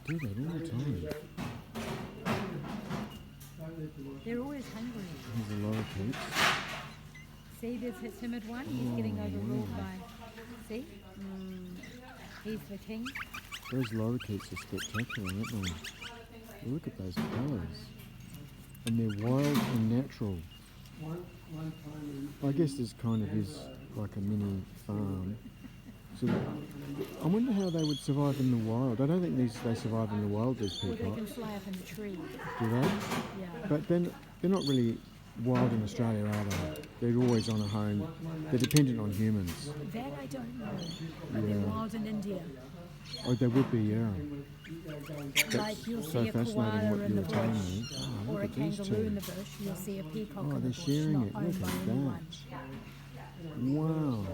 do that all the time. They're always hungry. There's a lorikeets. See, there's his timid one. He's getting overruled by... See? He's the king. Those lorikeets are spectacular, aren't they? Look at those colours. And they're wild and natural. I guess this kind of is like a mini farm. So I wonder how they would survive in the wild. I don't think they survive in the wild, these Well, peacocks. they can fly up in the tree. Do they? Yeah. But then they're not really wild in Australia, are they? They're always on a home. They're dependent on humans. That I don't know. But they're wild in India. Oh, they would be, yeah. Like you'll so see a fascinating koala what in you the were telling bush, me. Oh, or look a at these kangaroo in two. the bush. You'll see a peacock Oh, in the they're bush, sharing not it. Look owned by at anyone. that. Wow.